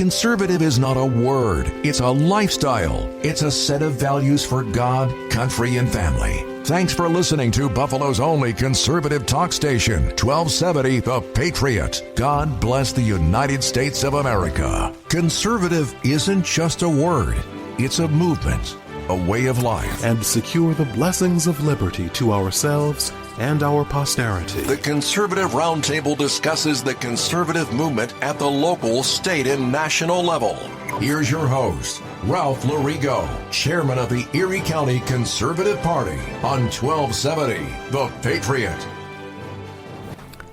Conservative is not a word, it's a lifestyle. It's a set of values for God, country, and family. Thanks for listening to Buffalo's only conservative talk station, 1270 The Patriot. God bless the United States of America. Conservative isn't just a word, it's a movement, a way of life. And secure the blessings of liberty to ourselves and our posterity. The Conservative Roundtable discusses the conservative movement at the local, state, and national level. Here's your host, Ralph Larigo, chairman of the Erie County Conservative Party on 1270 The Patriot.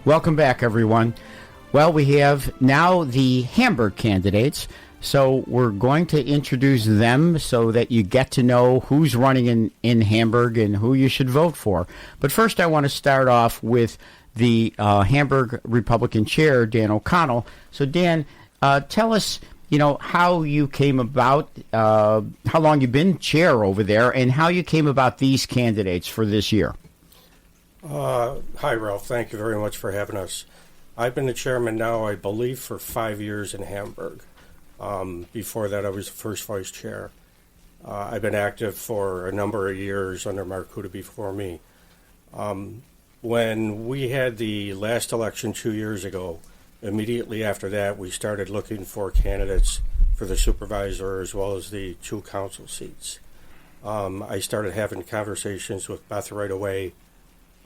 Welcome back, everyone. Well, we have now the Hamburg candidates. So we're going to introduce them so that you get to know who's running in Hamburg and who you should vote for. But first, I want to start off with the Hamburg Republican chair, Dan O'Connell. So, Dan, tell us, how you came about, how long you've been chair over there, and how you came about these candidates for this year. Hi, Ralph. Thank you very much for having us. I've been the chairman now, I believe, for 5 years in Hamburg. Before that, I was the first vice chair. I've been active for a number of years under Mark Huda before me. When we had the last election 2 years ago, immediately after that, we started looking for candidates for the supervisor as well as the 2 council seats. I started having conversations with Beth right away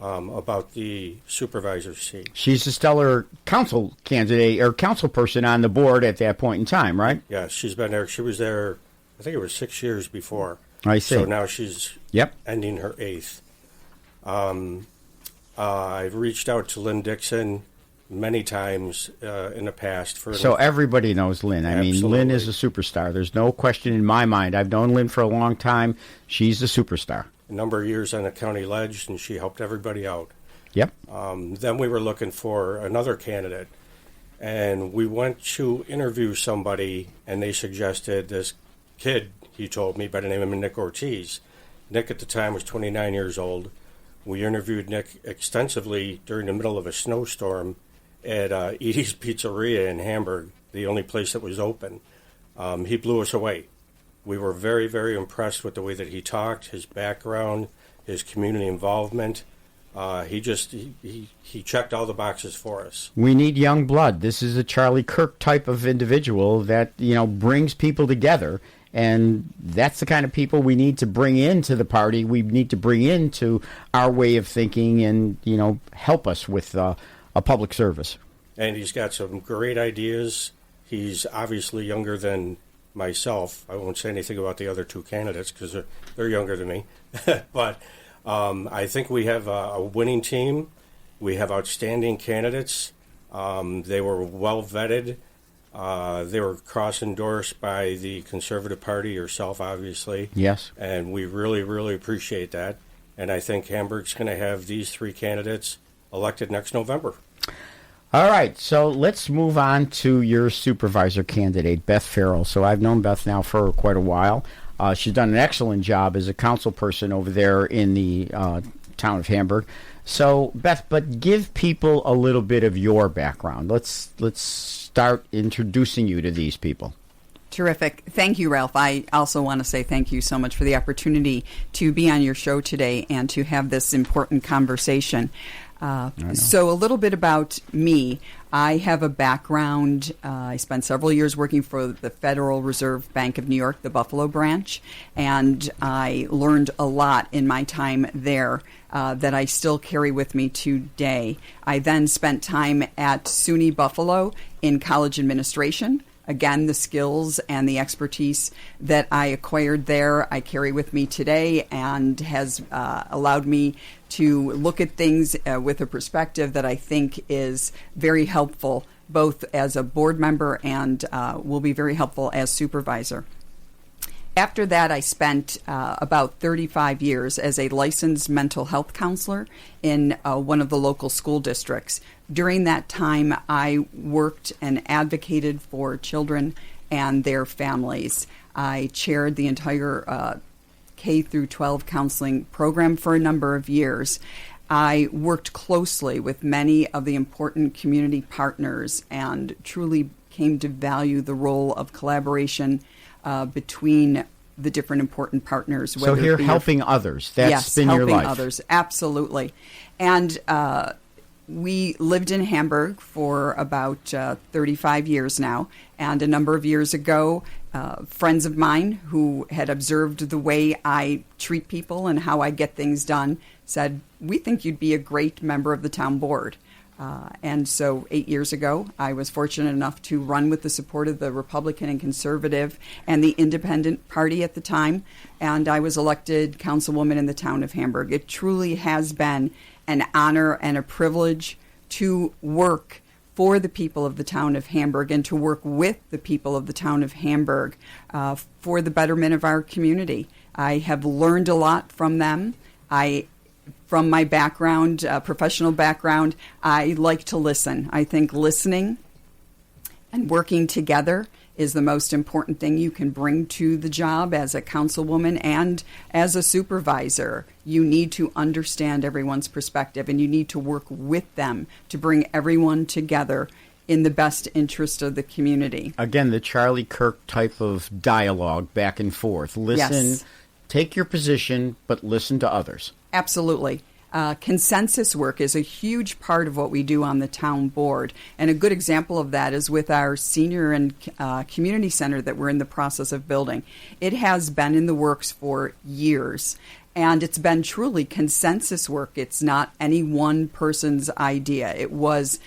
about the supervisor seat. She's a stellar council candidate or council person on the board at that point in time, right? Yeah, she's been there. She was there, I think it was 6 years before. I see. So now she's ending her 8th. I've reached out to Lynn Dixon many times in the past. So everybody knows Lynn. I mean, Lynn is a superstar. There's no question in my mind. I've known Lynn for a long time. She's a superstar. A number of years on the county ledge, and she helped everybody out. Yep. Then we were looking for another candidate, and we went to interview somebody, and they suggested this kid, he told me, by the name of Nick Ortiz. Nick at the time was 29 years old. We interviewed Nick extensively during the middle of a snowstorm at Edie's Pizzeria in Hamburg, the only place that was open. He blew us away. We were very, very impressed with the way that he talked, his background, his community involvement. He checked all the boxes for us. We need young blood. This is a Charlie Kirk type of individual that, brings people together. And that's the kind of people we need to bring into the party. We need to bring into our way of thinking and, help us with a public service. And he's got some great ideas. He's obviously younger than myself. I won't say anything about the other 2 candidates because they're younger than me. But I think we have a winning team. We have outstanding candidates. They were well vetted. They were cross-endorsed by the Conservative Party, yourself, obviously. Yes. And we really, really appreciate that. And I think Hamburg's going to have these 3 candidates elected next November. All right, so let's move on to your supervisor candidate, Beth Farrell. So I've known Beth now for quite a while. She's done an excellent job as a council person over there in the town of Hamburg. So, Beth, but give people a little bit of your background. Let's start introducing you to these people. Terrific. Thank you, Ralph. I also want to say thank you so much for the opportunity to be on your show today and to have this important conversation. So a little bit about me. I have a background. I spent several years working for the Federal Reserve Bank of New York, the Buffalo branch, and I learned a lot in my time there that I still carry with me today. I then spent time at SUNY Buffalo in college administration. Again, the skills and the expertise that I acquired there, I carry with me today and has allowed me to look at things with a perspective that I think is very helpful, both as a board member and will be very helpful as supervisor. After that, I spent about 35 years as a licensed mental health counselor in one of the local school districts. During that time, I worked and advocated for children and their families. I chaired the entire K through 12 counseling program for a number of years. I worked closely with many of the important community partners and truly came to value the role of collaboration between the different important partners. So here, helping others. That's been your life. Yes, helping others, absolutely. And we lived in Hamburg for about 35 years now. And a number of years ago, friends of mine who had observed the way I treat people and how I get things done said, "We think you'd be a great member of the town board." And so 8 years ago, I was fortunate enough to run with the support of the Republican and Conservative and the Independent Party at the time, and I was elected councilwoman in the town of Hamburg. It truly has been an honor and a privilege to work for the people of the town of Hamburg and to work with the people of the town of Hamburg for the betterment of our community. I have learned a lot from them. From my background, professional background, I like to listen. I think listening and working together is the most important thing you can bring to the job as a councilwoman and as a supervisor. You need to understand everyone's perspective, and you need to work with them to bring everyone together in the best interest of the community. Again, the Charlie Kirk type of dialogue back and forth. Listen, Yes. Take your position, but listen to others. Absolutely. Consensus work is a huge part of what we do on the town board. And a good example of that is with our senior and community center that we're in the process of building. It has been in the works for years. And it's been truly consensus work. It's not any one person's idea. It was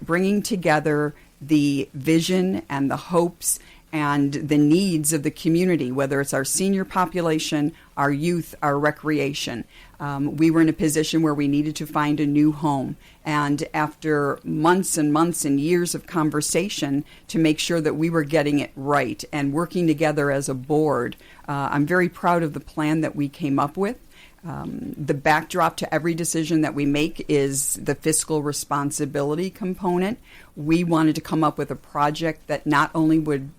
bringing together the vision and the hopes and the needs of the community, whether it's our senior population, our youth, our recreation. We were in a position where we needed to find a new home. And after months and months and years of conversation to make sure that we were getting it right and working together as a board, I'm very proud of the plan that we came up with. The backdrop to every decision that we make is the fiscal responsibility component. We wanted to come up with a project that not only would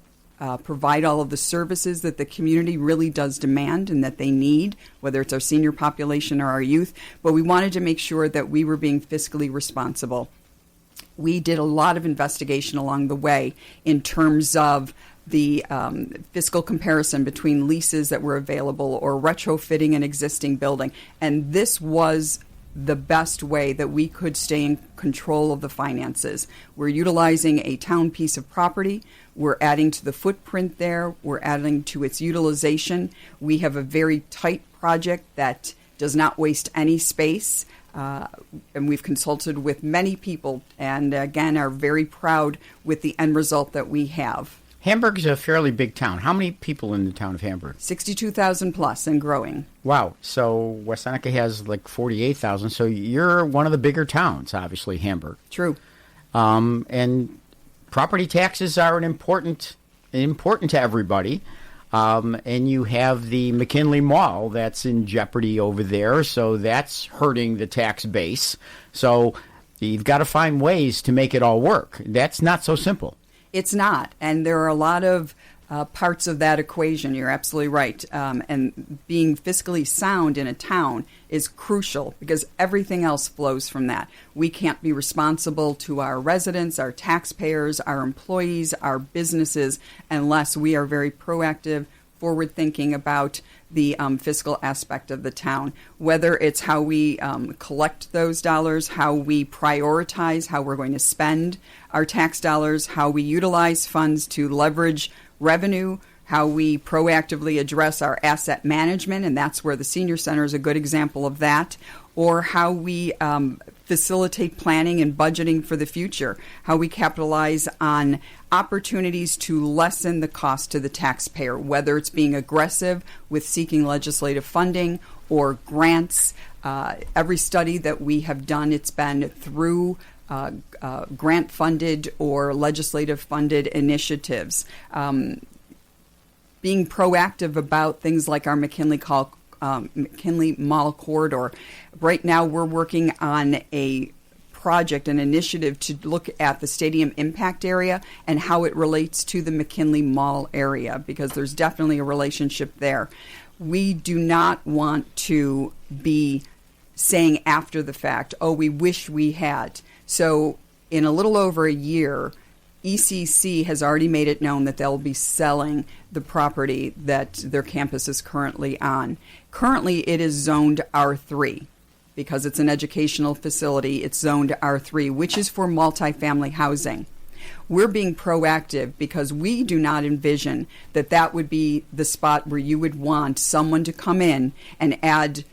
provide all of the services that the community really does demand and that they need, whether it's our senior population or our youth, but we wanted to make sure that we were being fiscally responsible. We did a lot of investigation along the way in terms of the fiscal comparison between leases that were available or retrofitting an existing building, and this was the best way that we could stay in control of the finances. We're utilizing a town piece of property. We're adding to the footprint there. We're adding to its utilization. We have a very tight project that does not waste any space. And we've consulted with many people and, again, are very proud with the end result that we have. Hamburg is a fairly big town. How many people in the town of Hamburg? 62,000 plus and growing. Wow. So West Seneca has like 48,000. So you're one of the bigger towns, obviously, Hamburg. True. And property taxes are important to everybody. And you have the McKinley Mall that's in jeopardy over there. So that's hurting the tax base. So you've got to find ways to make it all work. That's not so simple. It's not, and there are a lot of parts of that equation. You're absolutely right. And being fiscally sound in a town is crucial because everything else flows from that. We can't be responsible to our residents, our taxpayers, our employees, our businesses, unless we are very proactive, forward-thinking about the fiscal aspect of the town, whether it's how we collect those dollars, how we prioritize how we're going to spend our tax dollars, how we utilize funds to leverage revenue, how we proactively address our asset management, and that's where the senior center is a good example of that, or how we facilitate planning and budgeting for the future, how we capitalize on opportunities to lessen the cost to the taxpayer, whether it's being aggressive with seeking legislative funding or grants. Every study that we have done, it's been through grant-funded or legislative-funded initiatives. Being proactive about things like our McKinley Mall corridor. Right now, we're working on a project, an initiative to look at the stadium impact area and how it relates to the McKinley Mall area, because there's definitely a relationship there. We do not want to be saying after the fact, oh, we wish we had. So in a little over a year, ECC has already made it known that they'll be selling the property that their campus is currently on. Currently, it is zoned R3 because it's an educational facility. It's zoned R3, which is for multifamily housing. We're being proactive because we do not envision that that would be the spot where you would want someone to come in and add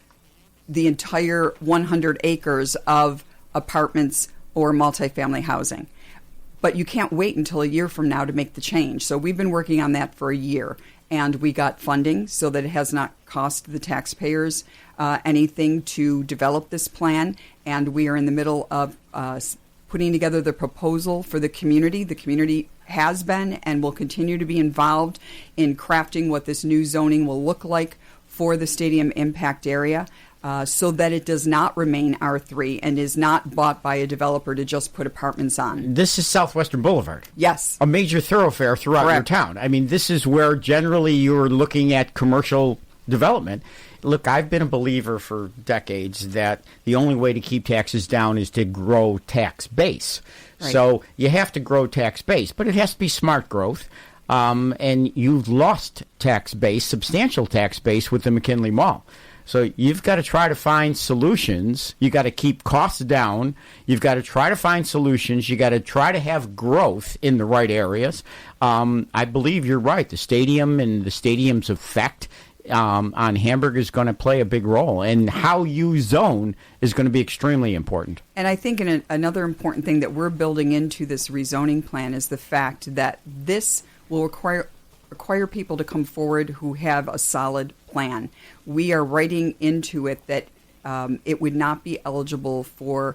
the entire 100 acres of apartments or multifamily housing. But you can't wait until a year from now to make the change. So we've been working on that for a year, and we got funding so that it has not cost the taxpayers anything to develop this plan. And we are in the middle of putting together the proposal for the community. The community has been and will continue to be involved in crafting what this new zoning will look like for the stadium impact area. So that it does not remain R3 and is not bought by a developer to just put apartments on. This is Southwestern Boulevard. Yes. A major thoroughfare throughout Correct. your town. I mean, this is where generally you're looking at commercial development. Look, I've been a believer for decades that the only way to keep taxes down is to grow tax base. Right. So you have to grow tax base, but it has to be smart growth. And you've lost tax base, substantial tax base with the McKinley Mall. So you've got to try to find solutions. You've got to keep costs down. You've got to try to find solutions. You've got to try to have growth in the right areas. I believe you're right. The stadium and the stadium's effect on Hamburg is going to play a big role. And how you zone is going to be extremely important. And I think another important thing that we're building into this rezoning plan is the fact that this will require people to come forward who have a solid plan. We are writing into it that it would not be eligible for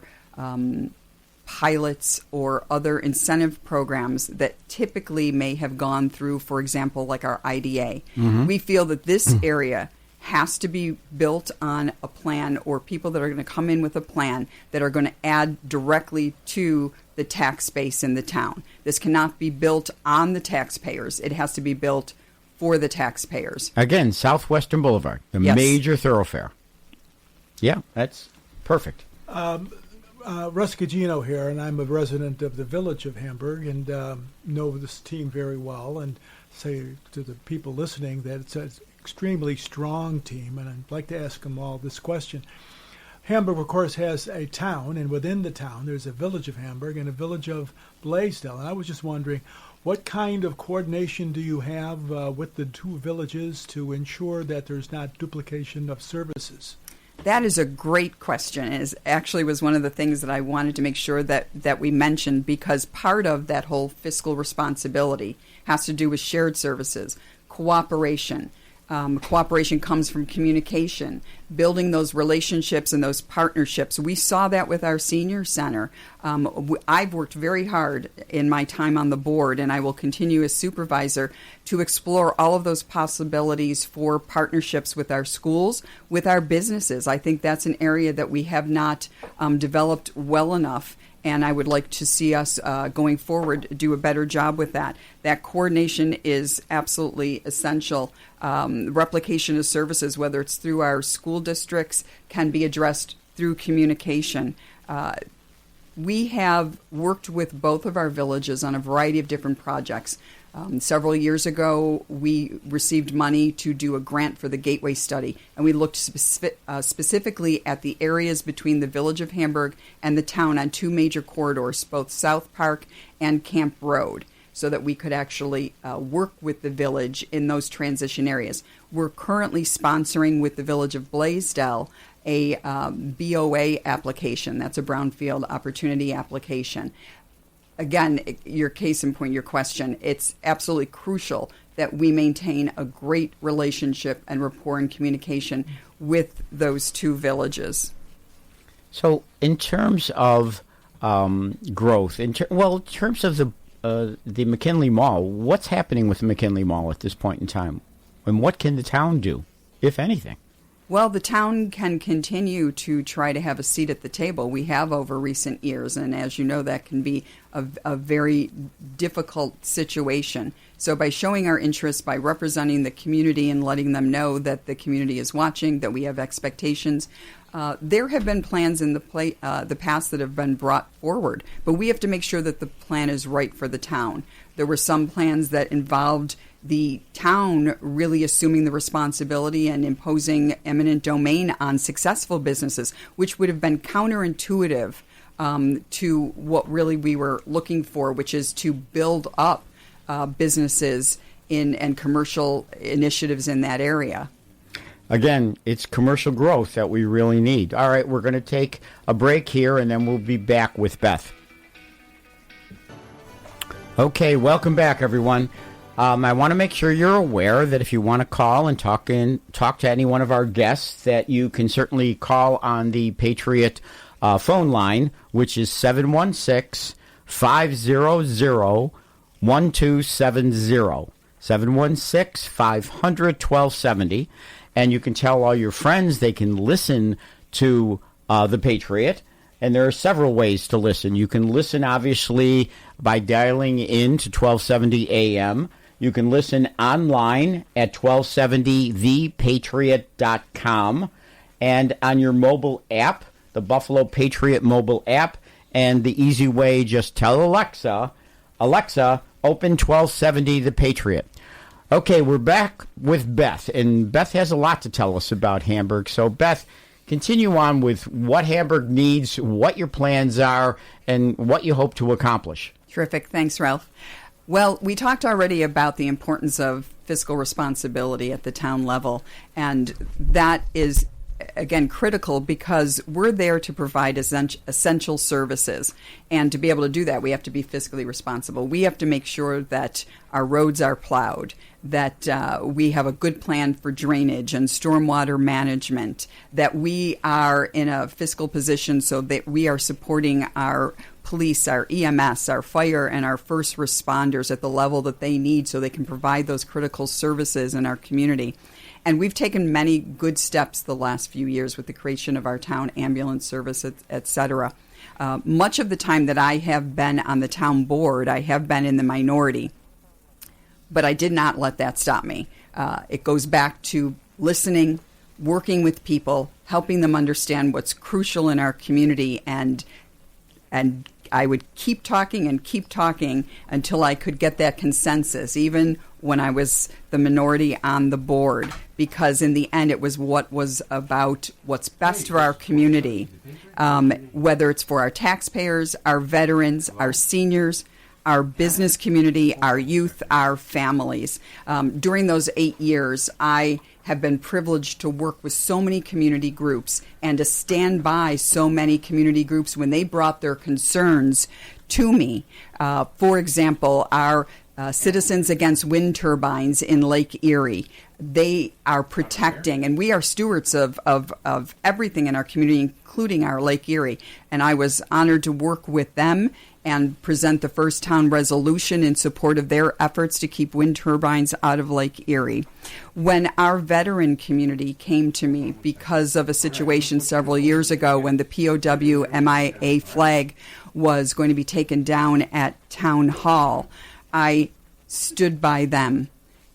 pilots or other incentive programs that typically may have gone through, for example, like our IDA. Mm-hmm. We feel that this area has to be built on a plan, or people that are going to come in with a plan that are going to add directly to the tax base in the town. This cannot be built on the taxpayers. It has to be built for the taxpayers. Again, Southwestern Boulevard, the Yes. major thoroughfare. Yeah, that's perfect. Russ Gugino here, and I'm a resident of the village of Hamburg and know this team very well, and say to the people listening that it's an extremely strong team, and I'd like to ask them all this question. Hamburg, of course, has a town, and within the town there's a village of Hamburg and a village of Blaisdell, and I was just wondering, what kind of coordination do you have with the two villages to ensure that there's not duplication of services? That is a great question. It actually was one of the things that I wanted to make sure that we mentioned, because part of that whole fiscal responsibility has to do with shared services, cooperation. Cooperation comes from communication, building those relationships and those partnerships. We saw that with our senior center. I've worked very hard in my time on the board, and I will continue as supervisor to explore all of those possibilities for partnerships with our schools, with our businesses. I think that's an area that we have not developed well enough. And I would like to see us going forward do a better job with that. That coordination is absolutely essential. Replication of services, whether it's through our school districts, can be addressed through communication. We have worked with both of our villages on a variety of different projects. Several years ago, we received money to do a grant for the Gateway Study, and we looked specifically at the areas between the village of Hamburg and the town on two major corridors, both South Park and Camp Road, so that we could actually work with the village in those transition areas. We're currently sponsoring with the village of Blaisdell a BOA application. That's a Brownfield Opportunity application. Again, your case in point, your question, it's absolutely crucial that we maintain a great relationship and rapport and communication with those two villages. So in terms of growth, in terms of the McKinley Mall, what's happening with the McKinley Mall at this point in time? And what can the town do, if anything? Well, the town can continue to try to have a seat at the table. We have over recent years, and as you know, that can be a very difficult situation. So by showing our interest, by representing the community and letting them know that the community is watching, that we have expectations, there have been plans in the past that have been brought forward, but we have to make sure that the plan is right for the town. There were some plans that involved the town really assuming the responsibility and imposing eminent domain on successful businesses, which would have been counterintuitive to what really we were looking for, which is to build up businesses and commercial initiatives in that area. Again, it's commercial growth that we really need. All right, we're going to take a break here, and then we'll be back with Beth. Okay, welcome back, everyone. I want to make sure you're aware that if you want to call and talk to any one of our guests, that you can certainly call on the Patriot phone line, which is 716-500-1270. 716-500-1270. And you can tell all your friends they can listen to the Patriot. And there are several ways to listen. You can listen, obviously, by dialing in to 1270 AM. You can listen online at 1270thepatriot.com and on your mobile app, the Buffalo Patriot mobile app. And the easy way, just tell Alexa, open 1270 The Patriot. Okay, we're back with Beth, and Beth has a lot to tell us about Hamburg. So, Beth, continue on with what Hamburg needs, what your plans are, and what you hope to accomplish. Terrific. Thanks, Ralph. Well, we talked already about the importance of fiscal responsibility at the town level, and that is, again, critical because we're there to provide essential services. And to be able to do that, we have to be fiscally responsible. We have to make sure that our roads are plowed, that we have a good plan for drainage and stormwater management, that we are in a fiscal position so that we are supporting our police, our EMS, our fire, and our first responders at the level that they need so they can provide those critical services in our community. And we've taken many good steps the last few years with the creation of our town ambulance service, et cetera. Much of the time that I have been on the town board, I have been in the minority, but I did not let that stop me. It goes back to listening, working with people, helping them understand what's crucial in our community, and I would keep talking until I could get that consensus, even when I was the minority on the board, because in the end it was what was about what's best for our community, whether it's for our taxpayers, our veterans, our seniors, our business community, our youth, our families. During those 8 years, I have been privileged to work with so many community groups and to stand by so many community groups when they brought their concerns to me. For example, our Citizens Against Wind Turbines in Lake Erie. They are protecting, and we are stewards of everything in our community, including our Lake Erie. And I was honored to work with them and present the first town resolution in support of their efforts to keep wind turbines out of Lake Erie. When our veteran community came to me because of a situation several years ago when the POW MIA flag was going to be taken down at Town Hall, I stood by them.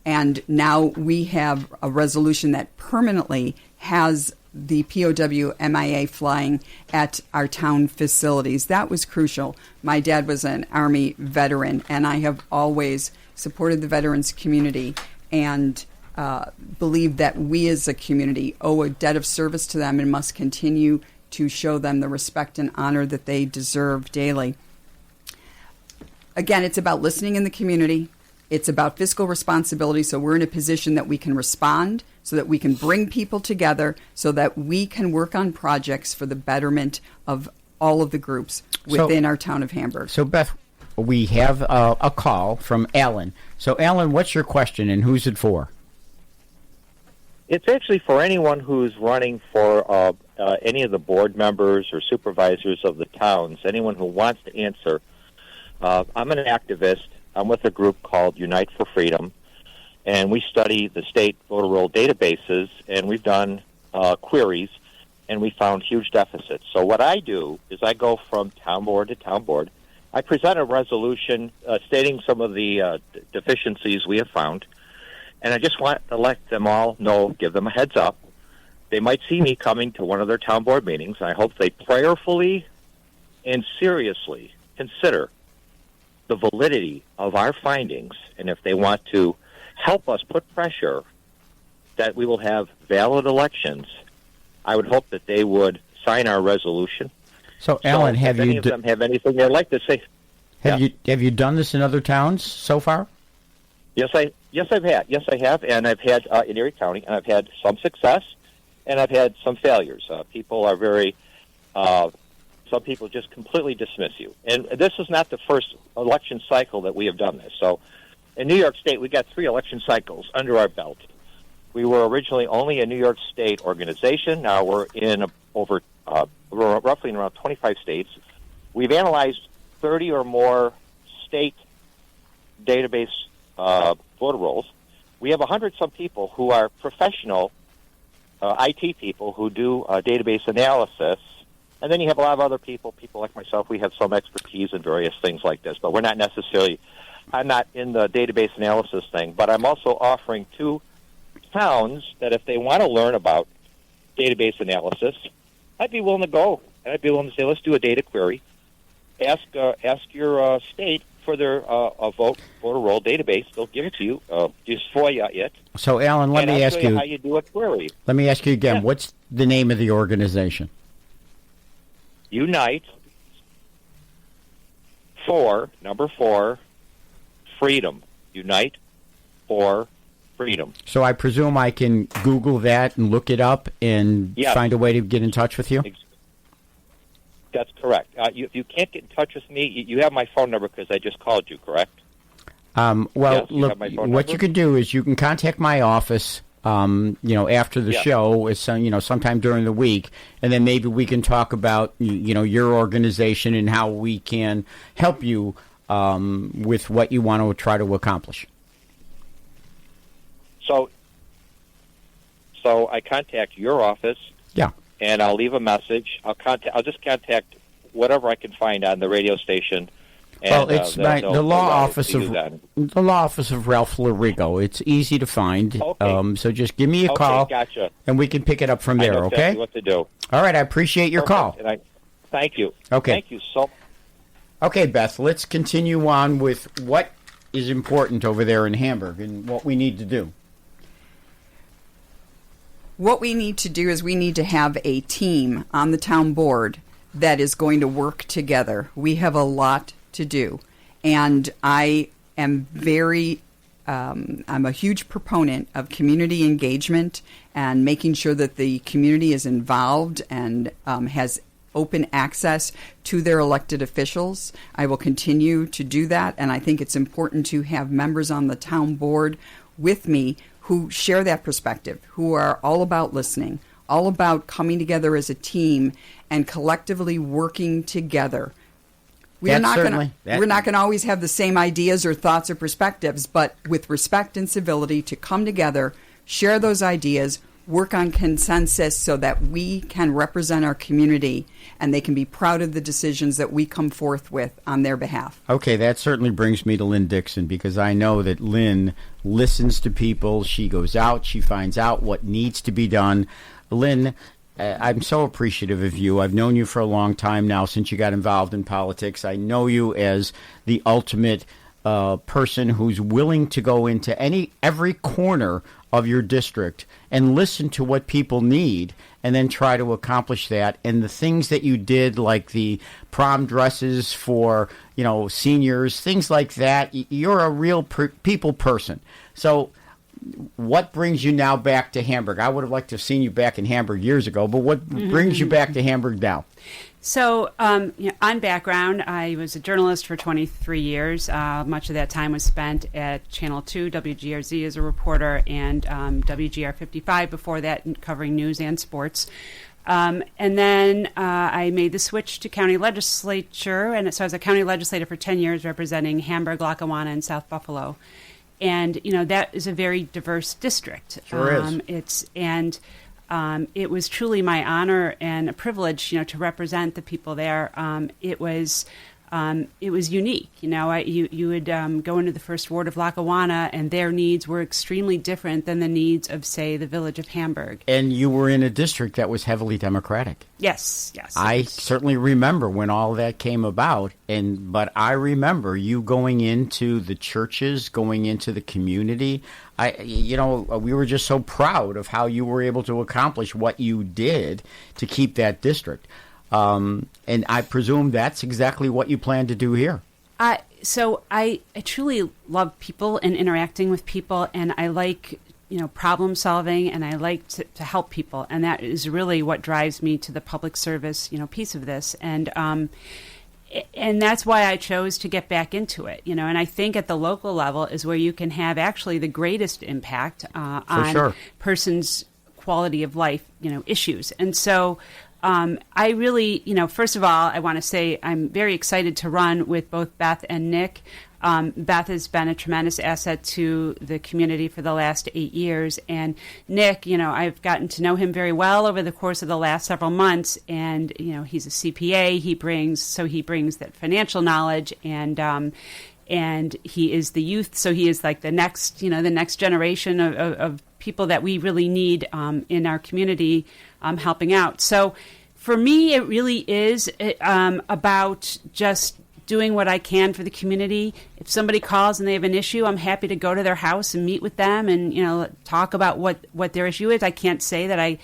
And now we have a resolution that permanently has the POW MIA flying at our town facilities. That was crucial. My dad was an Army veteran, and I have always supported the veterans community and believe that we as a community owe a debt of service to them and must continue to show them the respect and honor that they deserve daily. Again, it's about listening in the community. It's about fiscal responsibility, so we're in a position that we can respond, so that we can bring people together, so that we can work on projects for the betterment of all of the groups within our town of Hamburg. So, Beth, we have a call from Alan. So, Alan, what's your question, and who's it for? It's actually for anyone who's running for any of the board members or supervisors of the towns, anyone who wants to answer. I'm an activist. I'm with a group called Unite for Freedom, and we study the state voter roll databases, and we've done queries, and we found huge deficits. So what I do is I go from town board to town board. I present a resolution stating some of the deficiencies we have found, and I just want to let them all know, give them a heads up. They might see me coming to one of their town board meetings. I hope they prayerfully and seriously consider the validity of our findings, and if they want to help us put pressure that we will have valid elections, I would hope that they would sign our resolution. So, Alan, if any of them have anything they'd like to say? Have you done this in other towns so far? Yes, I have, and I've had in Erie County, and I've had some success, and I've had some failures. People are very. Some people just completely dismiss you, and this is not the first election cycle that we have done this. So, in New York State, we got 3 election cycles under our belt. We were originally only a New York State organization. Now we're in we're roughly in around 25 states. We've analyzed 30 or more state database voter rolls. We have 100-some people who are professional IT people who do database analysis. And then you have a lot of other people like myself. We have some expertise in various things like this, but we're not necessarily, I'm not in the database analysis thing, but I'm also offering 2 towns that if they want to learn about database analysis, I'd be willing to go, and I'd be willing to say, let's do a data query. Ask your state for their voter roll database. They'll give it to you. Just FOIA it. So, Alan, let me ask you how you do a query. Let me ask you again. Yeah. What's the name of the organization? Unite for number 4 freedom. Unite for freedom. So I presume I can Google that and look it up and Yes. find a way to get in touch with you? That's correct. If you can't get in touch with me, you have my phone number because I just called you, correct? Well, Yes, you look, have my phone what number? you can do is you can contact my office, after the Yeah. show, sometime during the week, and then maybe we can talk about, your organization and how we can help you with what you want to try to accomplish. So I contact your office. Yeah. And I'll leave a message. I'll just contact whatever I can find on the radio station. And, Well, it's the law office of that. the law office of Ralph Larigo. It's easy to find. Okay. So just give me a call, Gotcha. and we can pick it up from I there. know Okay. exactly what to do. All right. I appreciate your call. Perfect. And thank you. Okay. Thank you so much. Okay, Beth. Let's continue on with what is important over there in Hamburg and what we need to do. What we need to do is we need to have a team on the town board that is going to work together. We have a lot to do. And I am I'm a huge proponent of community engagement and making sure that the community is involved and has open access to their elected officials. I will continue to do that, and I think it's important to have members on the town board with me who share that perspective, who are all about listening, all about coming together as a team and collectively working together. We're not going to always have the same ideas or thoughts or perspectives, but with respect and civility to come together, share those ideas, work on consensus so that we can represent our community and they can be proud of the decisions that we come forth with on their behalf. Okay, that certainly brings me to Lynn Dixon, because I know that Lynn listens to people. She goes out, she finds out what needs to be done. Lynn, I'm so appreciative of you. I've known you for a long time now, since you got involved in politics. I know you as the ultimate person who's willing to go into every corner of your district and listen to what people need and then try to accomplish that. And the things that you did, like the prom dresses for, seniors, things like that, you're a real people person. So what brings you now back to Hamburg? I would have liked to have seen you back in Hamburg years ago, but what brings you back to Hamburg now? So, on background, I was a journalist for 23 years. Much of that time was spent at Channel 2, WGRZ as a reporter, and WGR 55 before that, covering news and sports. And then I made the switch to county legislature, and so I was a county legislator for 10 years representing Hamburg, Lackawanna, and South Buffalo. And, that is a very diverse district. Sure is. It was truly my honor and a privilege, to represent the people there. It was unique. You would go into the first ward of Lackawanna, and their needs were extremely different than the needs of, say, the village of Hamburg. And you were in a district that was heavily Democratic. Yes. I certainly remember when all that came about, but I remember you going into the churches, going into the community. We were just so proud of how you were able to accomplish what you did to keep that district. And I presume that's exactly what you plan to do here. So I truly love people and interacting with people, and I like problem solving, and I like to help people, and that is really what drives me to the public service piece of this, and that's why I chose to get back into it. And I think at the local level is where you can have actually the greatest impact on person's quality of life issues, and so. I really, first of all, I want to say I'm very excited to run with both Beth and Nick. Beth has been a tremendous asset to the community for the last 8 years. And Nick, I've gotten to know him very well over the course of the last several months. And, he's a CPA. He brings that financial knowledge, and he is the youth. So he is like the next generation of people that we really need in our community helping out. So for me, it really is about just doing what I can for the community. If somebody calls and they have an issue, I'm happy to go to their house and meet with them and, talk about what their issue is. I can't say that I,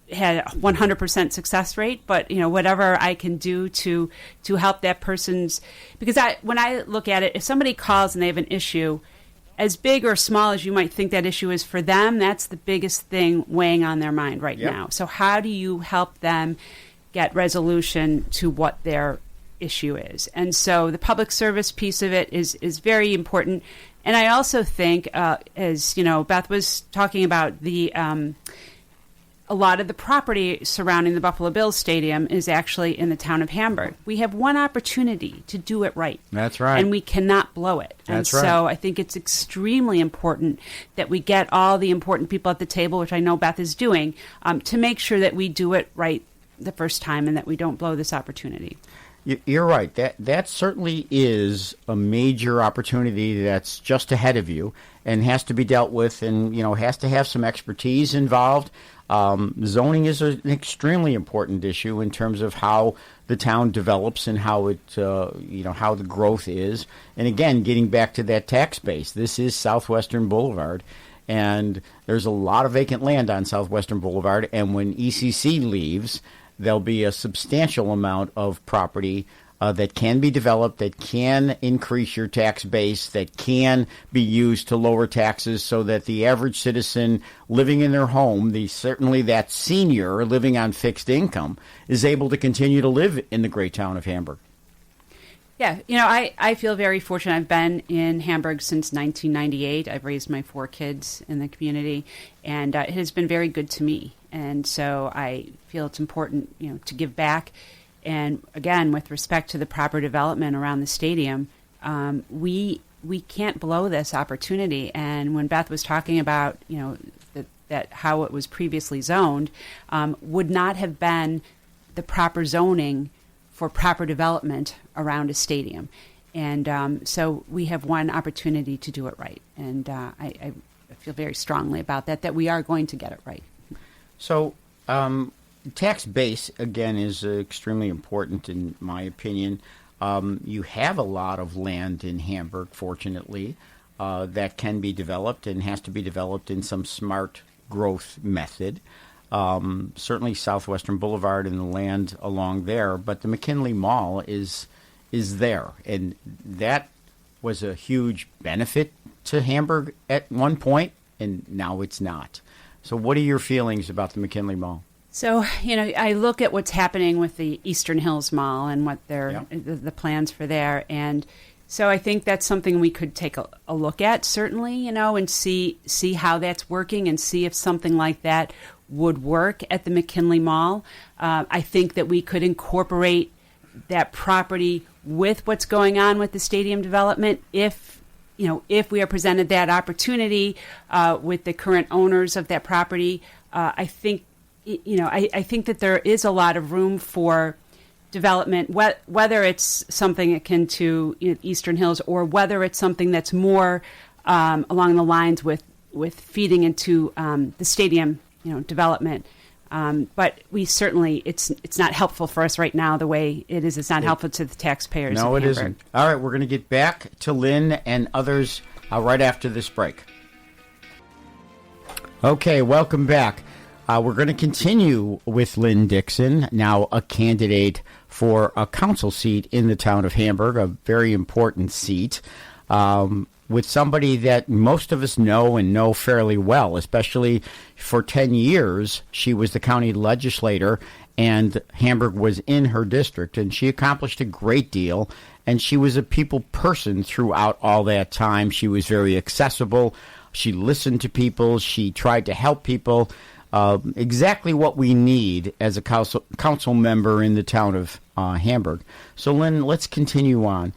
had a 100% success rate, but, whatever I can do to help that person's, because when I look at it, if somebody calls and they have an issue, as big or small as you might think that issue is for them, that's the biggest thing weighing on their mind right now. So how do you help them get resolution to what their issue is? And so the public service piece of it is very important. And I also think, as Beth was talking about, a lot of the property surrounding the Buffalo Bills Stadium is actually in the town of Hamburg. We have one opportunity to do it right. That's right. And we cannot blow it. That's right. So right. I think it's extremely important that we get all the important people at the table, which I know Beth is doing, to make sure that we do it right the first time and that we don't blow this opportunity. You're right. That certainly is a major opportunity that's just ahead of you and has to be dealt with, and has to have some expertise involved. Zoning is an extremely important issue in terms of how the town develops and how it, how the growth is. And again, getting back to that tax base, this is Southwestern Boulevard, and there's a lot of vacant land on Southwestern Boulevard. And when ECC leaves, there'll be a substantial amount of property that can be developed, that can increase your tax base, that can be used to lower taxes so that the average citizen living in their home, certainly that senior living on fixed income, is able to continue to live in the great town of Hamburg. Yeah, I feel very fortunate. I've been in Hamburg since 1998. I've raised my 4 kids in the community, and it has been very good to me. And so I feel it's important, to give back. And again, with respect to the proper development around the stadium, we can't blow this opportunity. And when Beth was talking about, that how it was previously zoned, would not have been the proper zoning for proper development around a stadium. And so we have one opportunity to do it right. And I feel very strongly about that we are going to get it right. So tax base, again, is extremely important in my opinion. You have a lot of land in Hamburg, fortunately, that can be developed and has to be developed in some smart growth method. Certainly Southwestern Boulevard and the land along there, but the McKinley Mall is there, and that was a huge benefit to Hamburg at one point, and now it's not. So what are your feelings about the McKinley Mall? So, I look at what's happening with the Eastern Hills Mall and what the plans for there. And so I think that's something we could take a look at, certainly, and see how that's working and see if something like that would work at the McKinley Mall. I think that we could incorporate that property with what's going on with the stadium development if we are presented that opportunity with the current owners of that property. I think, I think that there is a lot of room for development, whether it's something akin to Eastern Hills or whether it's something that's more along the lines with feeding into the stadium, development. But we certainly, it's not helpful for us right now the way it is. It's not helpful to the taxpayers. No, of it Hamburg. isn't. All right, we're going to get back to Lynn and others right after this break. Okay, welcome back. We're going to continue with Lynn Dixon, now a candidate for a council seat in the town of Hamburg, a very important seat, with somebody that most of us know and know fairly well, especially for 10 years. She was the county legislator, and Hamburg was in her district, and she accomplished a great deal, and she was a people person throughout all that time. She was very accessible. She listened to people. She tried to help people. Exactly what we need as a council member in the town of Hamburg. So, Lynn, let's continue on.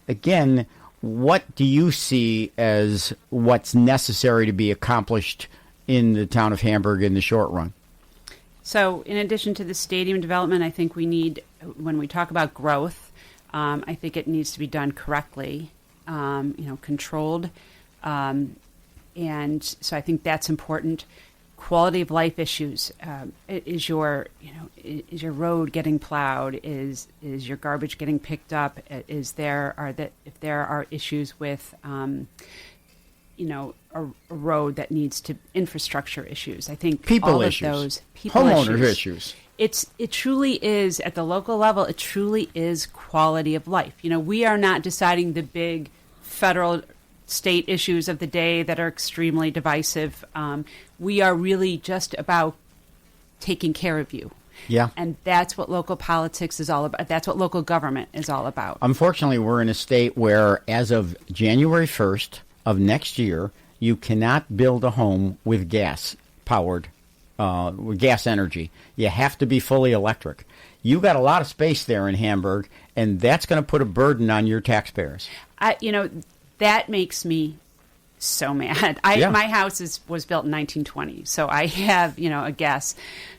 Again, what do you see as what's necessary to be accomplished in the town of Hamburg in the short run? So, in addition to the stadium development, I think we need, when we talk about growth, I think it needs to be done correctly, controlled. And so I think that's important. Quality of life issues. Is your road getting plowed? Is your garbage getting picked up? If there are issues with, a road that needs to infrastructure issues. I think people all issues, of those people homeowner issues. It truly is at the local level. It truly is quality of life. We are not deciding the big federal state issues of the day that are extremely divisive. We are really just about taking care of you. Yeah. And that's what local politics is all about. That's what local government is all about. Unfortunately, we're in a state where, as of January 1st of next year, you cannot build a home with gas-powered, with gas energy. You have to be fully electric. You got a lot of space there in Hamburg, and that's going to put a burden on your taxpayers. That makes me so mad. My house was built in 1920, so I have a gas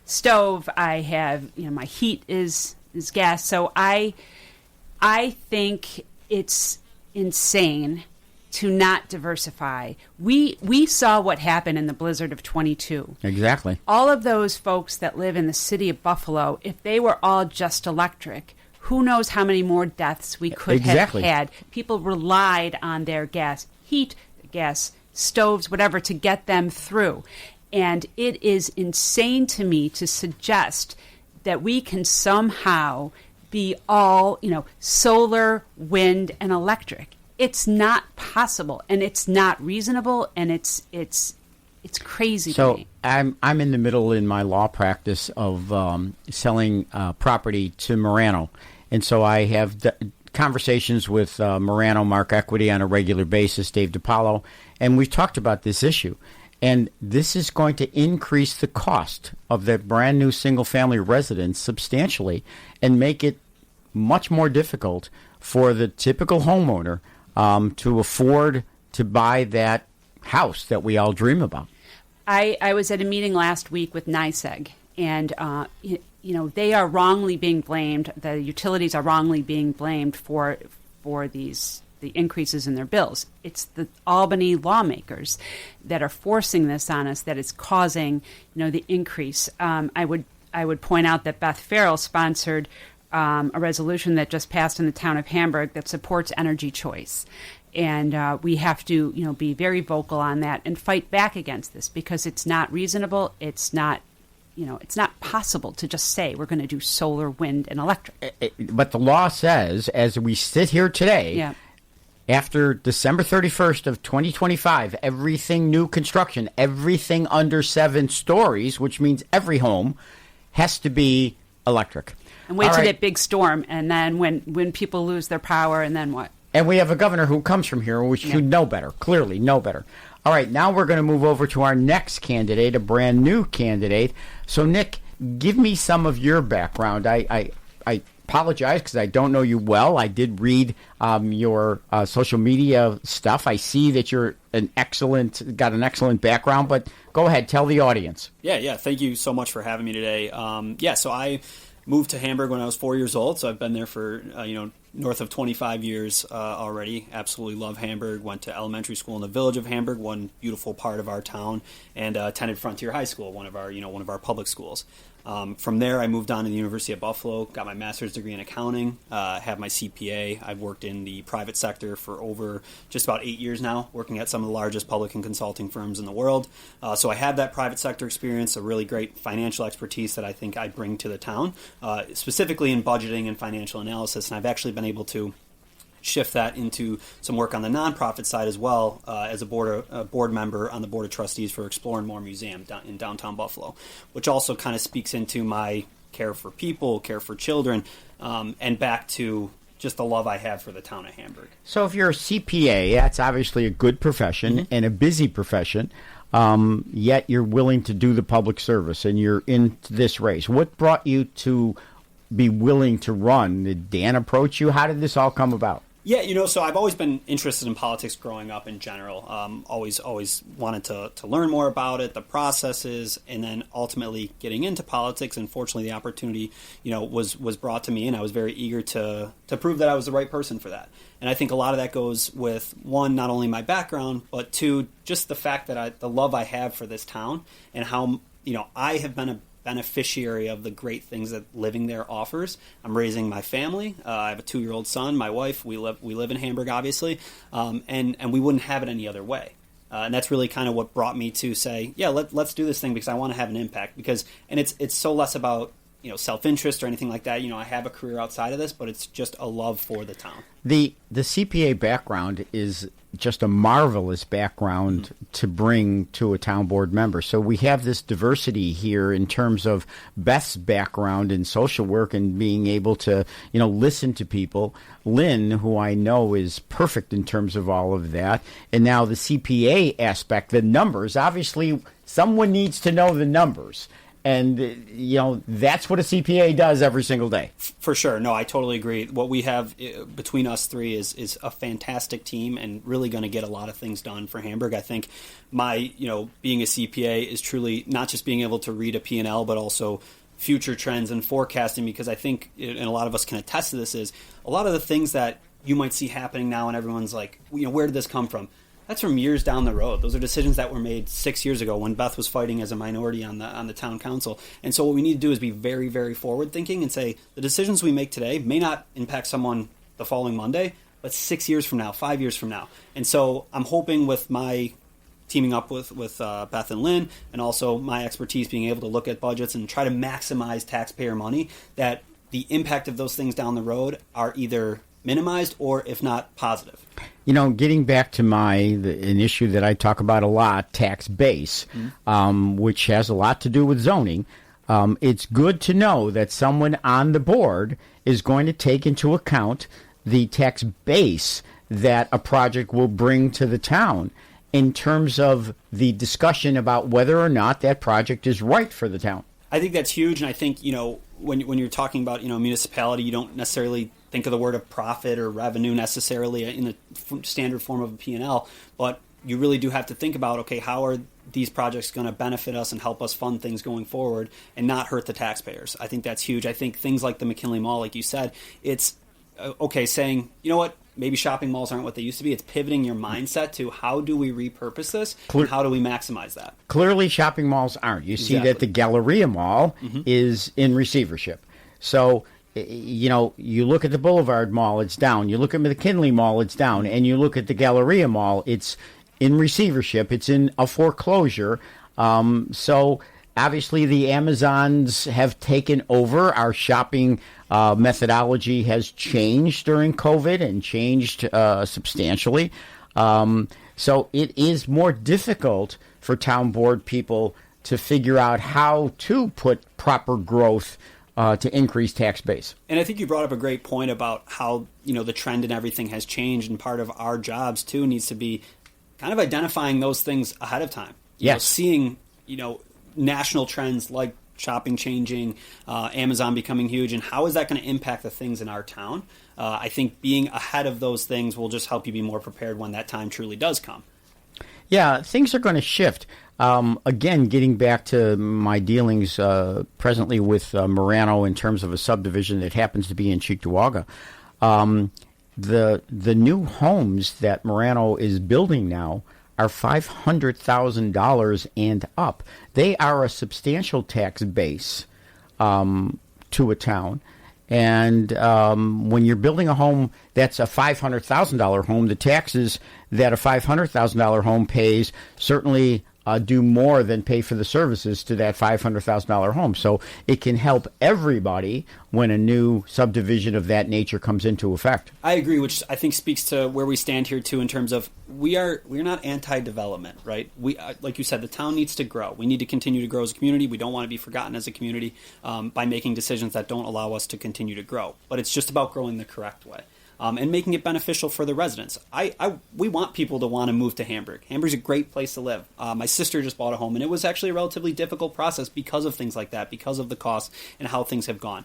stove. I have my heat is gas. So I think it's insane to not diversify. We saw what happened in the blizzard of 22. Exactly. All of those folks that live in the city of Buffalo, if they were all just electric, who knows how many more deaths we could have had. People relied on their gas heat, gas stoves, whatever, to get them through. And it is insane to me to suggest that we can somehow be all, solar, wind, and electric. It's not possible, and it's not reasonable, and it's crazy to me. So I'm in the middle in my law practice of selling property to Marano. And so I have conversations with Marano Mark Equity on a regular basis, Dave DiPaolo, and we've talked about this issue. And this is going to increase the cost of that brand new single-family residence substantially and make it much more difficult for the typical homeowner to afford to buy that house that we all dream about. I was at a meeting last week with NYSEG, and they are wrongly being blamed. The utilities are wrongly being blamed for the increases in their bills. It's the Albany lawmakers that are forcing this on us that is causing the increase. I would point out that Beth Farrell sponsored a resolution that just passed in the town of Hamburg that supports energy choice. And we have to, be very vocal on that and fight back against this because it's not reasonable. It's not, it's not possible to just say we're going to do solar, wind, and electric. But the law says, as we sit here today, after December 31st of 2025, everything new construction, everything under 7 stories, which means every home, has to be electric. And wait till that big storm, and then when people lose their power, and then what? And we have a governor who comes from here, which should know better, clearly know better. All right, now we're going to move over to our next candidate, a brand new candidate. So, Nick, give me some of your background. I apologize because I don't know you well. I did read your social media stuff. I see that you're got an excellent background, but go ahead, tell the audience. Yeah. Thank you so much for having me today. So I moved to Hamburg when I was 4 years old, so I've been there for, north of 25 years already. Absolutely love Hamburg. Went to elementary school in the village of Hamburg, one beautiful part of our town, and attended Frontier High School, one of our public schools. From there, I moved on to the University of Buffalo, got my master's degree in accounting, have my CPA. I've worked in the private sector for over just about 8 years now, working at some of the largest public and consulting firms in the world. So I have that private sector experience, a really great financial expertise that I think I bring to the town, specifically in budgeting and financial analysis. And I've actually been able to shift that into some work on the nonprofit side as well, as a board member on the board of trustees for Explore and More Museum in downtown Buffalo, which also kind of speaks into my care for people, care for children, and back to just the love I have for the town of Hamburg. So if you're a CPA, that's obviously a good profession and a busy profession, yet you're willing to do the public service and you're in this race. What brought you to be willing to run? Did Dan approach you? How did this all come about? Yeah, so I've always been interested in politics growing up in general. Always wanted to learn more about it, the processes, and then ultimately getting into politics. And fortunately, the opportunity, was brought to me, and I was very eager to prove that I was the right person for that. And I think a lot of that goes with, one, not only my background, but two, just the fact that the love I have for this town and how, I have been a beneficiary of the great things that living there offers. I'm raising my family. I have a 2-year-old son, my wife. We live in Hamburg, obviously, and we wouldn't have it any other way. And that's really kind of what brought me to say, yeah, let's do this thing because I want to have an impact. And it's so less about self-interest or anything like that. I have a career outside of this, but it's just a love for the town. The CPA background is just a marvelous background to bring to a town board member. So we have this diversity here in terms of Beth's background in social work and being able to, listen to people. Lynn, who I know is perfect in terms of all of that. And now the CPA aspect, the numbers, obviously someone needs to know the numbers. And, that's what a CPA does every single day. For sure. No, I totally agree. What we have between us three is a fantastic team and really going to get a lot of things done for Hamburg. I think my, being a CPA is truly not just being able to read a P&L, but also future trends and forecasting, because I think, and a lot of us can attest to this, is a lot of the things that you might see happening now and everyone's like, where did this come from? That's from years down the road. Those are decisions that were made 6 years ago when Beth was fighting as a minority on the town council. And so what we need to do is be very, very forward thinking and say the decisions we make today may not impact someone the following Monday, but 6 years from now, 5 years from now. And so I'm hoping with my teaming up with Beth and Lynn, and also my expertise being able to look at budgets and try to maximize taxpayer money, that the impact of those things down the road are either minimized or, if not, positive. Getting back to an issue that I talk about a lot, tax base, which has a lot to do with zoning. It's good to know that someone on the board is going to take into account the tax base that a project will bring to the town in terms of the discussion about whether or not that project is right for the town. I think that's huge, and I think, when you're talking about, municipality, you don't necessarily think of the word of profit or revenue necessarily in the standard form of a P&L, but you really do have to think about, okay, how are these projects going to benefit us and help us fund things going forward and not hurt the taxpayers? I think that's huge. I think things like the McKinley Mall, like you said, it's saying, what, maybe shopping malls aren't what they used to be. It's pivoting your mindset to how do we repurpose this and how do we maximize that? Clearly, shopping malls aren't. You see that the Galleria Mall is in receivership. So, you look at the Boulevard Mall, it's down. You look at the McKinley Mall, it's down. And you look at the Galleria Mall, it's in receivership. It's in a foreclosure. So, obviously, the Amazons have taken over. Our shopping methodology has changed during COVID and changed substantially. So it is more difficult for town board people to figure out how to put proper growth to increase tax base. And I think you brought up a great point about how, the trend and everything has changed, and part of our jobs, too, needs to be kind of identifying those things ahead of time. Yes. Seeing, national trends like shopping changing, Amazon becoming huge, and how is that going to impact the things in our town? I think being ahead of those things will just help you be more prepared when that time truly does come. Yeah, things are going to shift. Again, getting back to my dealings presently with Marano in terms of a subdivision that happens to be in Cheektowaga, the new homes that Marano is building now are $500,000 and up. They are a substantial tax base to a town. And when you're building a home that's a $500,000 home, the taxes that a $500,000 home pays certainly do more than pay for the services to that $500,000 home. So it can help everybody when a new subdivision of that nature comes into effect. I agree, which I think speaks to where we stand here too in terms of we're not anti-development, right? We like you said, the town needs to grow. We need to continue to grow as a community. We don't want to be forgotten as a community by making decisions that don't allow us to continue to grow. But it's just about growing the correct way. And making it beneficial for the residents. We want people to want to move to Hamburg. Hamburg's a great place to live. My sister just bought a home, and it was actually a relatively difficult process because of things like that, because of the cost and how things have gone.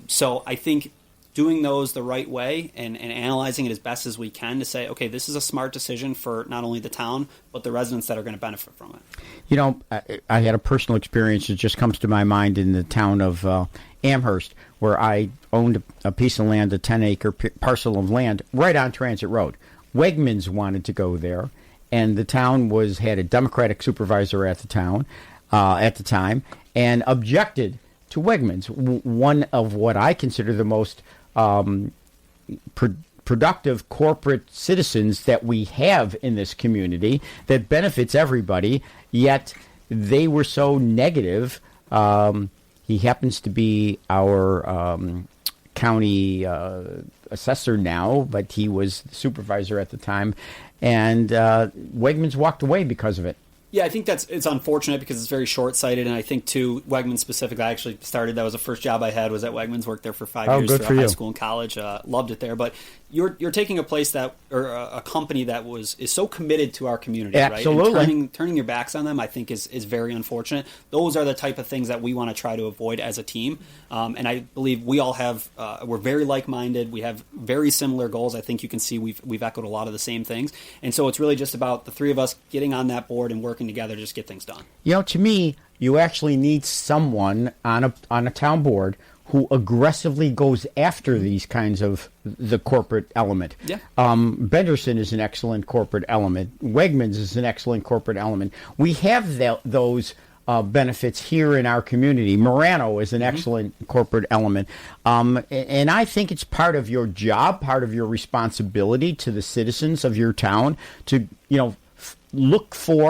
So I think doing those the right way and analyzing it as best as we can to say, okay, this is a smart decision for not only the town, but the residents that are going to benefit from it. You know, I had a personal experience that just comes to my mind in the town of Amherst, where I owned a piece of land, a 10-acre parcel of land, right on Transit Road. Wegmans wanted to go there, and the town had a Democratic supervisor at the time, and objected to Wegmans. One of what I consider the most productive corporate citizens that we have in this community that benefits everybody, yet they were so negative. He happens to be our county assessor now, but he was the supervisor at the time, and Wegmans walked away because of it. Yeah, I think it's unfortunate because it's very short-sighted, and I think, too, Wegmans specifically, I actually started, that was the first job I had, was at Wegmans, worked there for 5 years throughout high school and college, loved it there, but you're taking a place that, or a company that is so committed to our community, Absolutely. right? And turning your backs on them, I think, is very unfortunate. Those are the type of things that we want to try to avoid as a team, and I believe we all have, we're very like-minded, we have very similar goals. I think you can see we've echoed a lot of the same things, and so it's really just about the three of us getting on that board and working together to just get things done. You know, to me, you actually need someone on a town board who aggressively goes after these kinds of the corporate element. Yeah. Benderson is an excellent corporate element. Wegmans is an excellent corporate element. We have those benefits here in our community. Marano is an excellent corporate element. And I think it's part of your job, part of your responsibility to the citizens of your town to,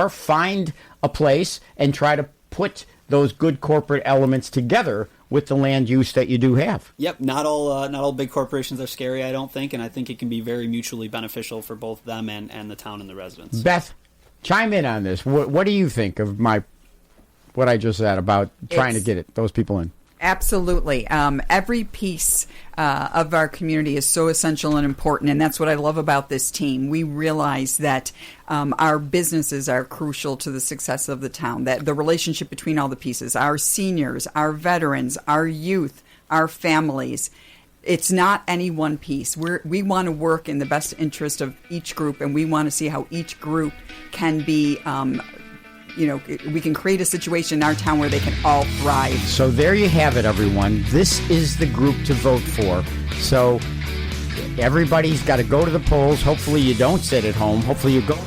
find a place and try to put those good corporate elements together with the land use that you do have. Yep, not all big corporations are scary, I don't think, and I think it can be very mutually beneficial for both them and the town and the residents. Beth, chime in on this. What do you think of what I just said about trying to get those people in? Absolutely. Every piece of our community is so essential and important, and that's what I love about this team. We realize that our businesses are crucial to the success of the town, that the relationship between all the pieces, our seniors, our veterans, our youth, our families. It's not any one piece. We want to work in the best interest of each group, and we want to see how each group can be we can create a situation in our town where they can all thrive. So there you have it, everyone. This is the group to vote for. So everybody's got to go to the polls. Hopefully you don't sit at home. Hopefully you go